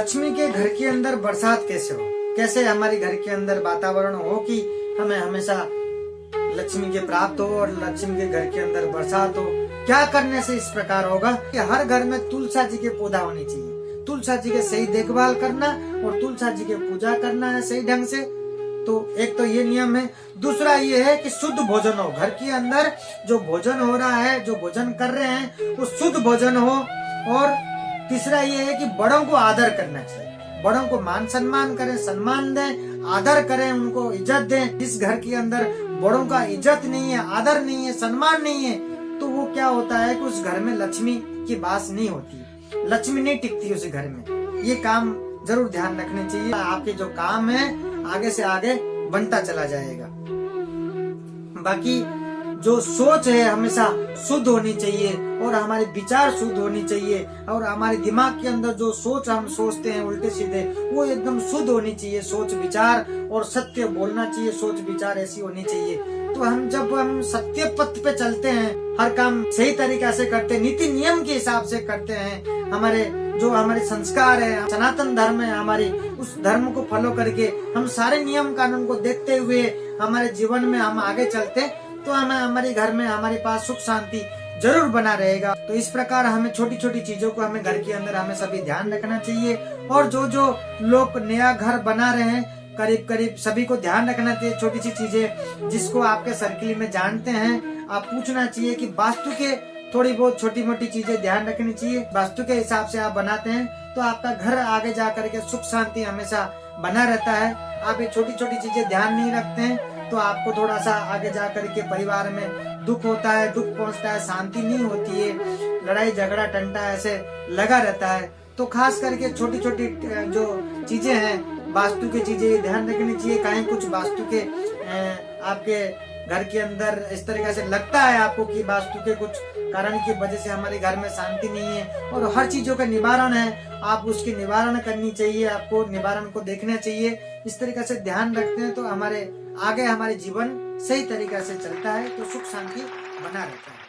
लक्ष्मी के घर के अंदर बरसात कैसे हो, कैसे हमारे घर के अंदर वातावरण हो कि हमें हमेशा लक्ष्मी के प्राप्त हो और लक्ष्मी के घर के अंदर बरसात हो। क्या करने से इस प्रकार होगा कि हर घर में तुलसा जी के पौधा होनी चाहिए, तुलसा जी के सही देखभाल करना और तुलसा जी के पूजा करना है सही ढंग से। तो एक तो ये नियम है। दूसरा ये है कि शुद्ध भोजन हो, घर के अंदर जो भोजन हो रहा है, जो भोजन कर रहे हैं वो शुद्ध भोजन हो। और तीसरा ये है कि बड़ों को आदर करना चाहिए, बड़ों को मान सम्मान करें, सम्मान दें, आदर करें, उनको इज्जत दें। जिस घर के अंदर बड़ों का इज्जत नहीं है, आदर नहीं है, सम्मान नहीं है, तो वो क्या होता है कि उस घर में लक्ष्मी की वास नहीं होती, लक्ष्मी नहीं टिकती उस घर में। ये काम जरूर ध्यान रखने चाहिए। आपके जो काम है आगे से आगे बनता चला जाएगा। बाकी जो सोच है हमेशा शुद्ध होनी चाहिए और हमारे विचार शुद्ध होनी चाहिए और हमारे दिमाग के अंदर जो सोच हम सोचते हैं उल्टे सीधे वो एकदम शुद्ध होनी चाहिए। सोच विचार और सत्य बोलना चाहिए, सोच विचार ऐसी होनी चाहिए। तो जब हम सत्य पथ पे चलते हैं, हर काम सही तरीका से करते हैं, नीति नियम के हिसाब से करते हैं, हमारे संस्कार है, सनातन धर्म है हमारी, उस धर्म को फॉलो करके हम सारे नियम कानून को देखते हुए हमारे जीवन में हम आगे चलते तो हमारे घर में हमारे पास सुख शांति जरूर बना रहेगा। तो इस प्रकार हमें छोटी छोटी चीजों को हमें घर के अंदर हमें सभी ध्यान रखना चाहिए। और जो लोग नया घर बना रहे हैं करीब करीब सभी को ध्यान रखना चाहिए। छोटी सी चीजें जिसको आपके सर्किल में जानते हैं आप पूछना चाहिए कि वास्तु के थोड़ी बहुत छोटी मोटी चीजें ध्यान रखनी चाहिए। वास्तु के हिसाब से आप बनाते हैं तो आपका घर आगे जा करके सुख शांति हमेशा बना रहता है। आप ये छोटी छोटी चीजें ध्यान नहीं रखते हैं तो आपको थोड़ा सा आगे जा करके परिवार में दुख होता है, दुख पहुंचता है, शांति नहीं होती है, लड़ाई झगड़ा टंटा ऐसे लगा रहता है। तो खास करके छोटी छोटी जो चीजें हैं वास्तु की चीजें ध्यान रखनी चाहिए। कहीं कुछ वास्तु के आपके घर के अंदर इस तरीके से लगता है आपको कि वास्तु के कुछ कारण की वजह से हमारे घर में शांति नहीं है और हर चीजों का निवारण है, आप उसकी निवारण करनी चाहिए, आपको निवारण को देखना चाहिए। इस तरीके से ध्यान रखते हैं तो हमारे आगे हमारे जीवन सही तरीका से चलता है तो सुख शांति बना रहता है।